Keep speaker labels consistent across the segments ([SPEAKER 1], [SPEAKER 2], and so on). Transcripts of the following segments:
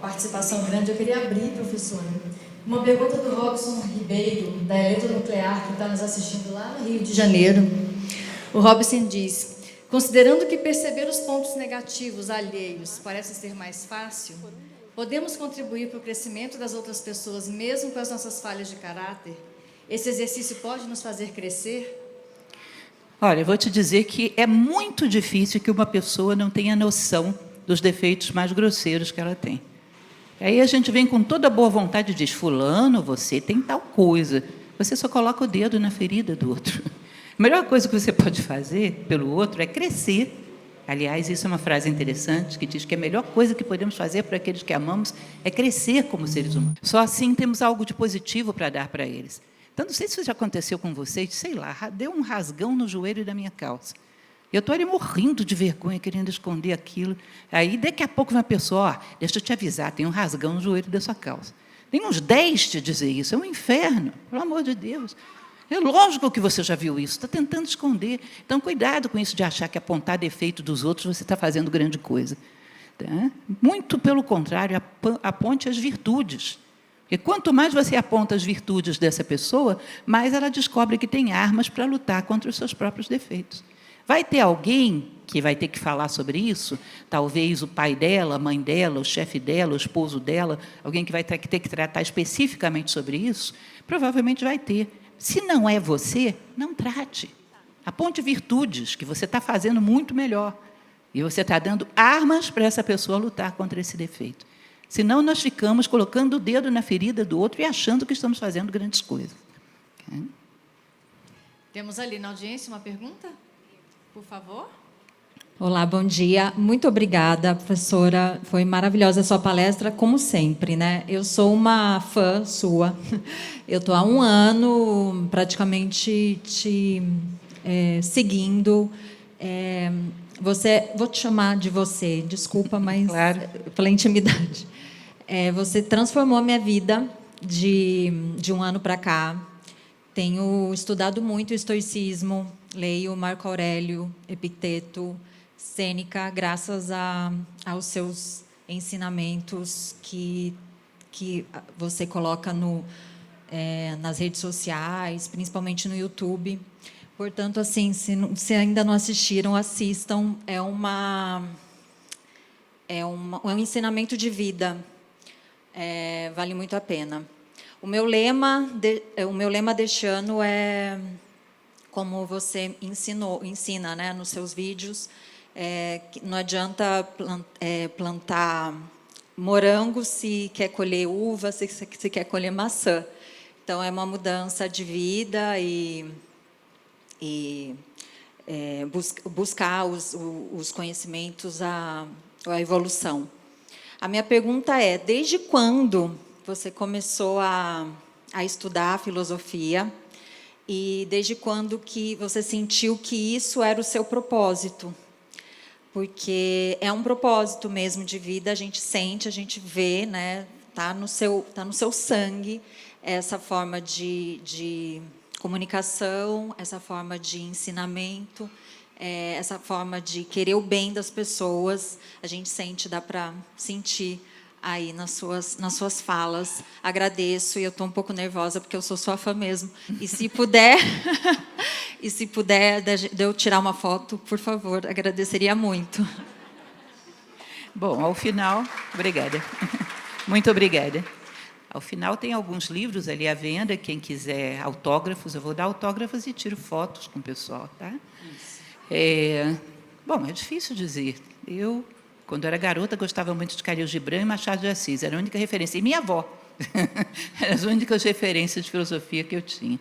[SPEAKER 1] participação grande. Eu queria abrir, professora, uma pergunta do Robson Ribeiro, da Eletronuclear, que está nos assistindo lá no Rio de Janeiro. O Robson diz: considerando que perceber os pontos negativos alheios parece ser mais fácil, podemos contribuir para o crescimento das outras pessoas, mesmo com as nossas falhas de caráter? Esse exercício pode nos fazer crescer?
[SPEAKER 2] Olha, eu vou te dizer que é muito difícil que uma pessoa não tenha noção dos defeitos mais grosseiros que ela tem. Aí a gente vem com toda a boa vontade e diz: fulano, você tem tal coisa. Você só coloca o dedo na ferida do outro. A melhor coisa que você pode fazer pelo outro é crescer. Aliás, isso é uma frase interessante, que diz que a melhor coisa que podemos fazer para aqueles que amamos é crescer como seres humanos. Só assim temos algo de positivo para dar para eles. Então, não sei se isso já aconteceu com vocês, sei lá, deu um rasgão no joelho da minha calça. Eu estou ali morrendo de vergonha, querendo esconder aquilo. Aí, daqui a pouco, uma pessoa: ó, deixa eu te avisar, tem um rasgão no joelho da sua calça. Tem uns 10 te dizer isso, é um inferno, pelo amor de Deus. É lógico que você já viu isso, está tentando esconder. Então, cuidado com isso de achar que apontar defeito dos outros você está fazendo grande coisa. Tá? Muito pelo contrário, aponte as virtudes. Porque quanto mais você aponta as virtudes dessa pessoa, mais ela descobre que tem armas para lutar contra os seus próprios defeitos. Vai ter alguém que vai ter que falar sobre isso? Talvez o pai dela, a mãe dela, o chefe dela, o esposo dela, alguém que vai ter que tratar especificamente sobre isso? Provavelmente vai ter. Se não é você, não trate. Aponte virtudes, que você está fazendo muito melhor. E você está dando armas para essa pessoa lutar contra esse defeito. Senão, nós ficamos colocando o dedo na ferida do outro e achando que estamos fazendo grandes coisas.
[SPEAKER 1] Temos ali na audiência uma pergunta? Por favor.
[SPEAKER 3] Olá, bom dia. Muito obrigada, professora. Foi maravilhosa a sua palestra, como sempre, né? Eu sou uma fã sua. Eu estou há um ano praticamente te seguindo. Vou te chamar de você, desculpa, mas
[SPEAKER 2] claro,
[SPEAKER 3] pela intimidade. Você transformou a minha vida de um ano para cá. Tenho estudado muito o estoicismo, leio Marco Aurélio, Epicteto, Sêneca, graças aos seus ensinamentos que você coloca nas redes sociais, principalmente no YouTube. Portanto, assim, se ainda não assistiram, assistam. É um ensinamento de vida. Vale muito a pena. O meu lema deste ano é, como você ensina, né, nos seus vídeos, que não adianta plantar morango se quer colher uva, se quer colher maçã. Então, é uma mudança de vida e buscar os conhecimentos, a evolução. A minha pergunta é: desde quando você começou a estudar filosofia e desde quando que você sentiu que isso era o seu propósito? Porque é um propósito mesmo de vida, a gente sente, a gente vê, né? Tá no seu sangue essa forma de comunicação, essa forma de ensinamento, essa forma de querer o bem das pessoas. A gente sente, dá para sentir aí nas suas falas. Agradeço, e eu estou um pouco nervosa porque eu sou sua fã mesmo. E se puder, de eu tirar uma foto, por favor, agradeceria muito.
[SPEAKER 2] Bom, ao final, obrigada. Muito obrigada. Ao final tem alguns livros ali à venda, quem quiser autógrafos, eu vou dar autógrafos e tiro fotos com o pessoal, tá? Bom, é difícil dizer. Eu, quando era garota, gostava muito de Khalil Gibran e Machado de Assis, era a única referência. E minha avó, eram as únicas referências de filosofia que eu tinha.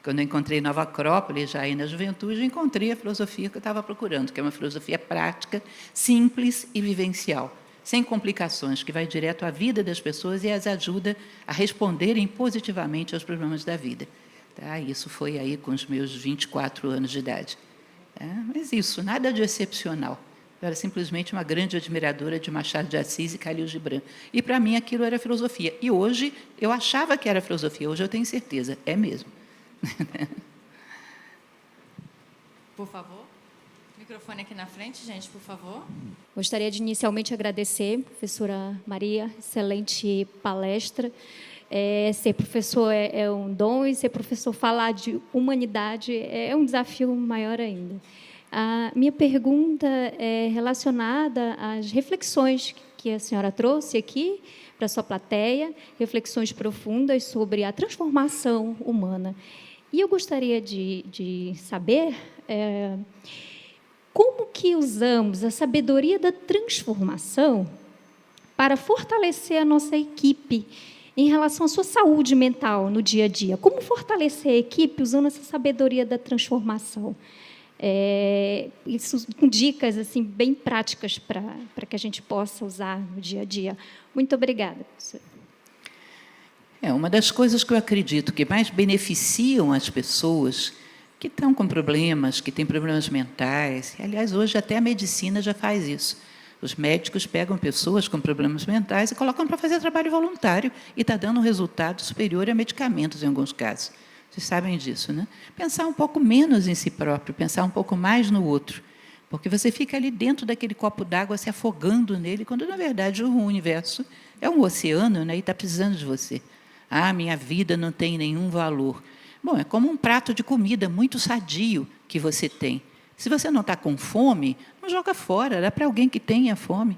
[SPEAKER 2] Quando eu encontrei Nova Acrópole, já aí na juventude, eu encontrei a filosofia que eu estava procurando, que é uma filosofia prática, simples e vivencial, sem complicações, que vai direto à vida das pessoas e as ajuda a responderem positivamente aos problemas da vida. Tá? Isso foi aí com os meus 24 anos de idade. Tá? Mas isso, nada de excepcional. Eu era simplesmente uma grande admiradora de Machado de Assis e Khalil Gibran. E, para mim, aquilo era filosofia. E hoje, eu achava que era filosofia, hoje eu tenho certeza, é mesmo.
[SPEAKER 1] Por favor. Microfone aqui na frente, gente, por favor.
[SPEAKER 4] Gostaria de inicialmente agradecer, professora Maria, excelente palestra. Ser professor é um dom e ser professor falar de humanidade é um desafio maior ainda. A minha pergunta é relacionada às reflexões que a senhora trouxe aqui para a sua plateia, reflexões profundas sobre a transformação humana. E eu gostaria de saber como que usamos a sabedoria da transformação para fortalecer a nossa equipe em relação à sua saúde mental no dia a dia. Como fortalecer a equipe usando essa sabedoria da transformação? Isso com dicas assim, bem práticas para que a gente possa usar no dia a dia. Muito obrigada, professora.
[SPEAKER 2] Uma das coisas que eu acredito que mais beneficiam as pessoas que estão com problemas, que têm problemas mentais, aliás, hoje até a medicina já faz isso. Os médicos pegam pessoas com problemas mentais e colocam para fazer trabalho voluntário e está dando um resultado superior a medicamentos, em alguns casos. Vocês sabem disso, né? Pensar um pouco menos em si próprio, pensar um pouco mais no outro. Porque você fica ali dentro daquele copo d'água se afogando nele, quando, na verdade, o universo é um oceano, né, e está precisando de você. Minha vida não tem nenhum valor. Bom, é como um prato de comida muito sadio que você tem. Se você não está com fome, não joga fora, dá para alguém que tenha fome.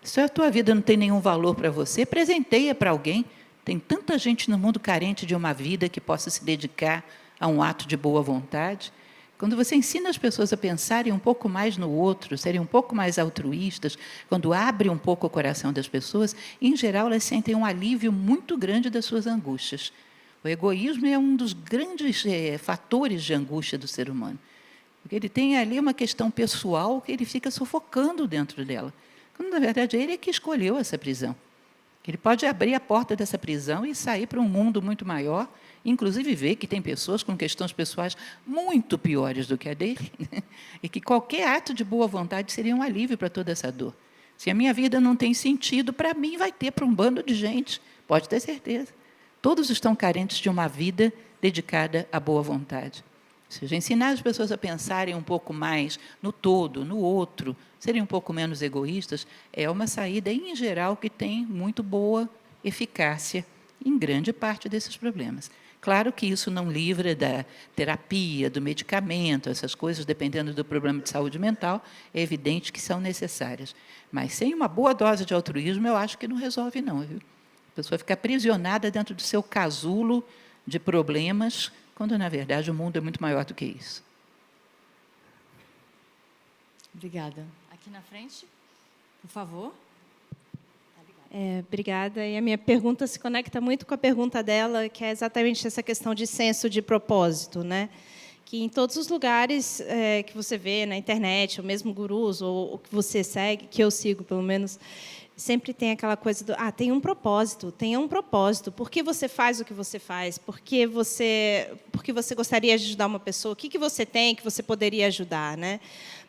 [SPEAKER 2] Se a tua vida não tem nenhum valor para você, presenteia para alguém. Tem tanta gente no mundo carente de uma vida que possa se dedicar a um ato de boa vontade. Quando você ensina as pessoas a pensarem um pouco mais no outro, serem um pouco mais altruístas, quando abre um pouco o coração das pessoas, em geral, elas sentem um alívio muito grande das suas angústias. O egoísmo é um dos grandes fatores de angústia do ser humano. Porque ele tem ali uma questão pessoal que ele fica sufocando dentro dela. Quando, na verdade, ele é que escolheu essa prisão. Ele pode abrir a porta dessa prisão e sair para um mundo muito maior, inclusive ver que tem pessoas com questões pessoais muito piores do que a dele, e que qualquer ato de boa vontade seria um alívio para toda essa dor. Se a minha vida não tem sentido, para mim vai ter para um bando de gente, pode ter certeza. Todos estão carentes de uma vida dedicada à boa vontade. Ou seja, ensinar as pessoas a pensarem um pouco mais no todo, no outro, serem um pouco menos egoístas, é uma saída, em geral, que tem muito boa eficácia em grande parte desses problemas. Claro que isso não livra da terapia, do medicamento, essas coisas, dependendo do problema de saúde mental, é evidente que são necessárias. Mas sem uma boa dose de altruísmo, eu acho que não resolve, não, viu? A pessoa fica aprisionada dentro do seu casulo de problemas, quando, na verdade, o mundo é muito maior do que isso.
[SPEAKER 1] Obrigada. Aqui na frente, por favor.
[SPEAKER 5] Obrigada. E a minha pergunta se conecta muito com a pergunta dela, que é exatamente essa questão de senso de propósito, né? Que em todos os lugares que você vê na internet, ou mesmo gurus, ou que você segue, que eu sigo, pelo menos, sempre tem aquela coisa do tem um propósito, tenha um propósito. Por que você faz o que você faz? Por que você gostaria de ajudar uma pessoa? O que você tem que você poderia ajudar, né?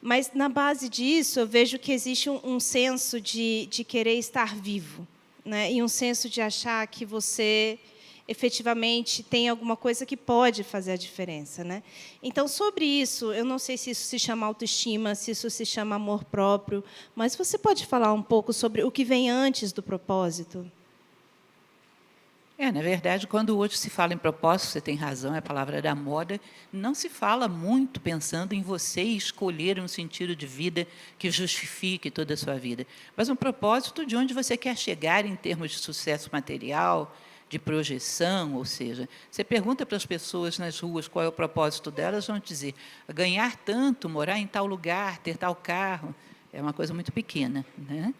[SPEAKER 5] Mas, na base disso, eu vejo que existe um senso de querer estar vivo, né? E um senso de achar que você, efetivamente, tem alguma coisa que pode fazer a diferença, né? Então, sobre isso, eu não sei se isso se chama autoestima, se isso se chama amor próprio, mas você pode falar um pouco sobre o que vem antes do propósito?
[SPEAKER 2] Na verdade, quando hoje se fala em propósito, você tem razão, é a palavra da moda, não se fala muito pensando em você escolher um sentido de vida que justifique toda a sua vida, mas um propósito de onde você quer chegar em termos de sucesso material, de projeção, ou seja, você pergunta para as pessoas nas ruas qual é o propósito delas, vão dizer, ganhar tanto, morar em tal lugar, ter tal carro, é uma coisa muito pequena, né?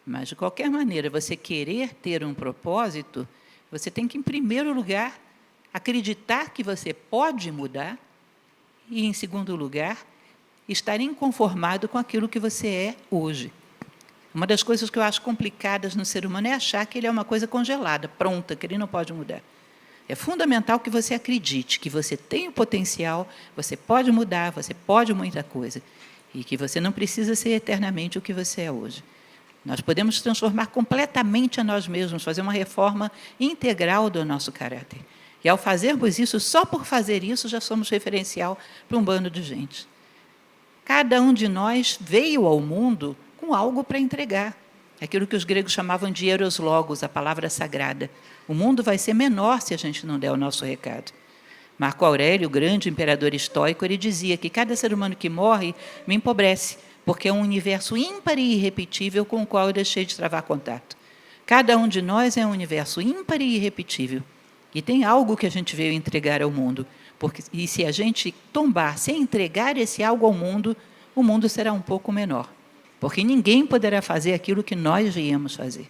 [SPEAKER 2] Mas, de qualquer maneira, você querer ter um propósito, você tem que, em primeiro lugar, acreditar que você pode mudar e, em segundo lugar, estar inconformado com aquilo que você é hoje. Uma das coisas que eu acho complicadas no ser humano é achar que ele é uma coisa congelada, pronta, que ele não pode mudar. É fundamental que você acredite que você tem o potencial, você pode mudar, você pode muita coisa, e que você não precisa ser eternamente o que você é hoje. Nós podemos transformar completamente a nós mesmos, fazer uma reforma integral do nosso caráter. E, ao fazermos isso, só por fazer isso, já somos referencial para um bando de gente. Cada um de nós veio ao mundo com algo para entregar. Aquilo que os gregos chamavam de eros logos, a palavra sagrada. O mundo vai ser menor se a gente não der o nosso recado. Marco Aurélio, o grande imperador estoico, ele dizia que cada ser humano que morre me empobrece, porque é um universo ímpar e irrepetível com o qual eu deixei de travar contato. Cada um de nós é um universo ímpar e irrepetível. E tem algo que a gente veio entregar ao mundo. E se a gente tombar sem entregar esse algo ao mundo, o mundo será um pouco menor. Porque ninguém poderá fazer aquilo que nós viemos fazer.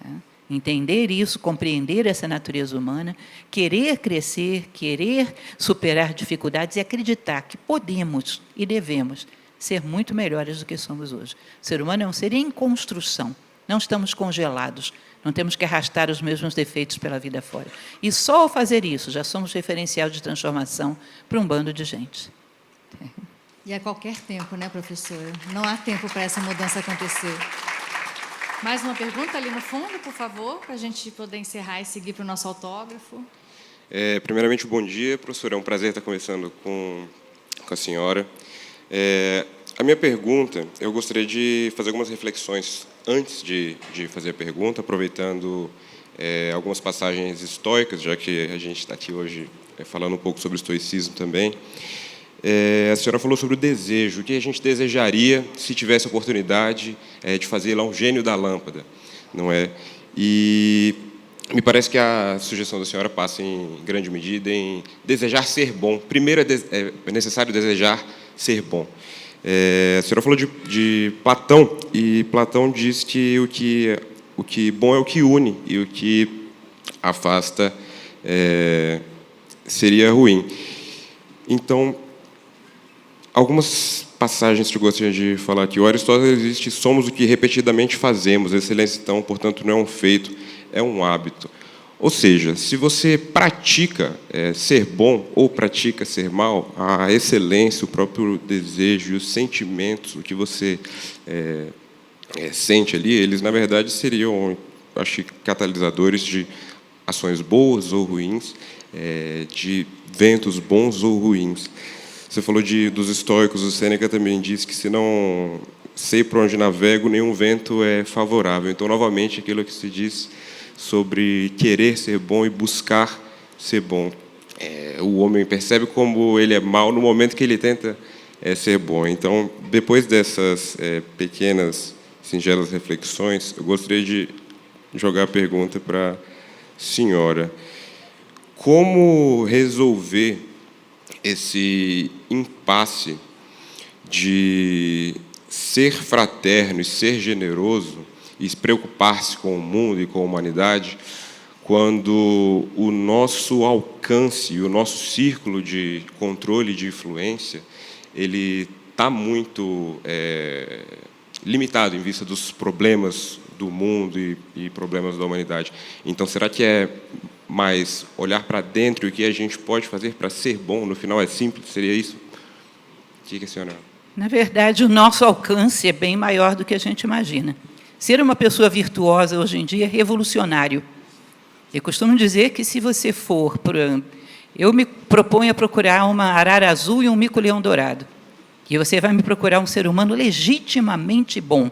[SPEAKER 2] Tá? Entender isso, compreender essa natureza humana, querer crescer, querer superar dificuldades e acreditar que podemos e devemos ser muito melhores do que somos hoje. O ser humano é um ser em construção. Não estamos congelados, não temos que arrastar os mesmos defeitos pela vida fora. E só ao fazer isso, já somos referencial de transformação para um bando de gente.
[SPEAKER 1] E a qualquer tempo, né, professora? Não há tempo para essa mudança acontecer. Mais uma pergunta ali no fundo, por favor, para a gente poder encerrar e seguir para o nosso autógrafo.
[SPEAKER 6] Primeiramente, bom dia, professora. É um prazer estar conversando com a senhora. A minha pergunta, eu gostaria de fazer algumas reflexões antes de fazer a pergunta, aproveitando algumas passagens estoicas, já que a gente está aqui hoje falando um pouco sobre o estoicismo também. A senhora falou sobre o desejo, o que a gente desejaria se tivesse a oportunidade de fazer lá um gênio da lâmpada, não é? E me parece que a sugestão da senhora passa, em grande medida, em desejar ser bom. Primeiro é necessário desejar ser bom. A senhora falou de Platão, e Platão diz que o que bom é o que une, e o que afasta seria ruim. Então, algumas passagens que eu gostaria de falar aqui. O Aristóteles diz que somos o que repetidamente fazemos. A excelência, então, portanto, não é um feito, é um hábito. Ou seja, se você pratica ser bom ou pratica ser mal, a excelência, o próprio desejo, os sentimentos, o que você sente ali, eles, na verdade, seriam, acho que, catalisadores de ações boas ou ruins, de ventos bons ou ruins. Você falou dos estoicos, o Sêneca também diz que, se não sei por onde navego, nenhum vento é favorável. Então, novamente, aquilo que se diz sobre querer ser bom e buscar ser bom. O homem percebe como ele é mau no momento que ele tenta ser bom. Então, depois dessas pequenas, singelas reflexões, eu gostaria de jogar a pergunta para a senhora. Como resolver esse impasse de ser fraterno e ser generoso e se preocupar-se com o mundo e com a humanidade, quando o nosso alcance, o nosso círculo de controle e de influência, ele está muito limitado em vista dos problemas do mundo e problemas da humanidade. Então, será que é mais olhar para dentro e o que a gente pode fazer para ser bom? No final, é simples? Seria isso? O que a senhora...
[SPEAKER 2] Na verdade, o nosso alcance é bem maior do que a gente imagina. Ser uma pessoa virtuosa hoje em dia é revolucionário. Eu costumo dizer que, se você for... Eu me proponho a procurar uma arara azul e um mico-leão dourado. E você vai me procurar um ser humano legitimamente bom.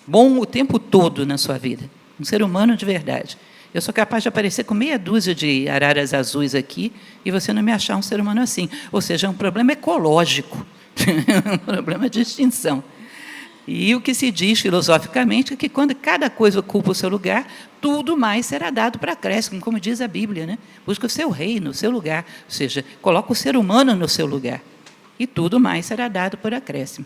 [SPEAKER 2] Bom o tempo todo na sua vida. Um ser humano de verdade. Eu sou capaz de aparecer com meia dúzia de araras azuis aqui e você não me achar um ser humano assim. Ou seja, é um problema ecológico. Um problema de extinção. E o que se diz filosoficamente é que, quando cada coisa ocupa o seu lugar, tudo mais será dado para acréscimo, como diz a Bíblia, né? Busca o seu reino, o seu lugar. Ou seja, coloca o ser humano no seu lugar. E tudo mais será dado por acréscimo.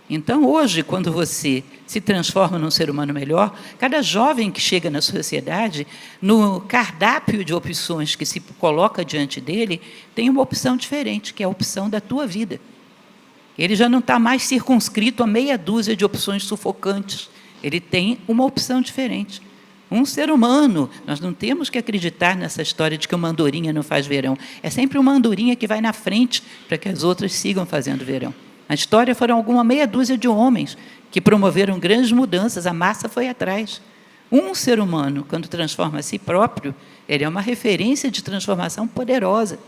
[SPEAKER 2] Então, hoje, quando você se transforma num ser humano melhor, cada jovem que chega na sociedade, no cardápio de opções que se coloca diante dele, tem uma opção diferente, que é a opção da tua vida. Ele já não está mais circunscrito a meia dúzia de opções sufocantes. Ele tem uma opção diferente. Um ser humano, nós não temos que acreditar nessa história de que uma andorinha não faz verão. É sempre uma andorinha que vai na frente para que as outras sigam fazendo verão. Na história foram alguma meia dúzia de homens que promoveram grandes mudanças, a massa foi atrás. Um ser humano, quando transforma a si próprio, ele é uma referência de transformação poderosa.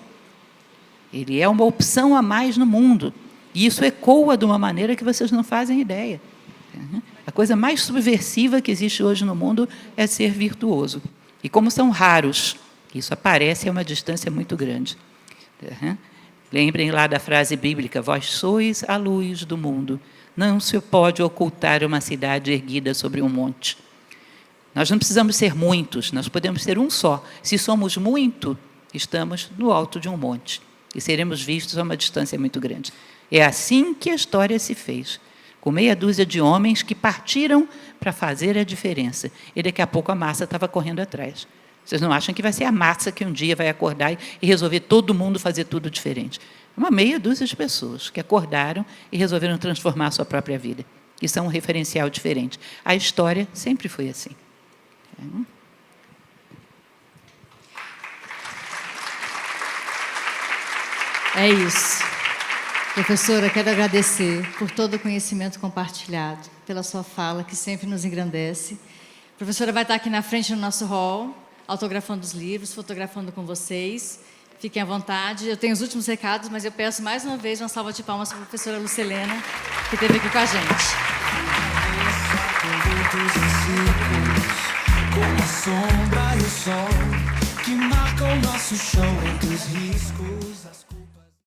[SPEAKER 2] Ele é uma opção a mais no mundo. E isso ecoa de uma maneira que vocês não fazem ideia. A coisa mais subversiva que existe hoje no mundo é ser virtuoso. E como são raros, isso aparece a uma distância muito grande. Lembrem lá da frase bíblica: vós sois a luz do mundo. Não se pode ocultar uma cidade erguida sobre um monte. Nós não precisamos ser muitos, nós podemos ser um só. Se somos muito, estamos no alto de um monte e seremos vistos a uma distância muito grande. É assim que a história se fez, com meia dúzia de homens que partiram para fazer a diferença. E daqui a pouco a massa estava correndo atrás. Vocês não acham que vai ser a massa que um dia vai acordar e resolver todo mundo fazer tudo diferente? Uma meia dúzia de pessoas que acordaram e resolveram transformar a sua própria vida. E são um referencial diferente. A história sempre foi assim.
[SPEAKER 1] É isso. Professora, quero agradecer por todo o conhecimento compartilhado, pela sua fala, que sempre nos engrandece. A professora vai estar aqui na frente no nosso hall, autografando os livros, fotografando com vocês. Fiquem à vontade. Eu tenho os últimos recados, mas eu peço mais uma vez uma salva de palmas para a professora Lucelena, que esteve aqui com a gente.
[SPEAKER 7] Como a sombra e o sol que marcam nosso chão entre os riscos.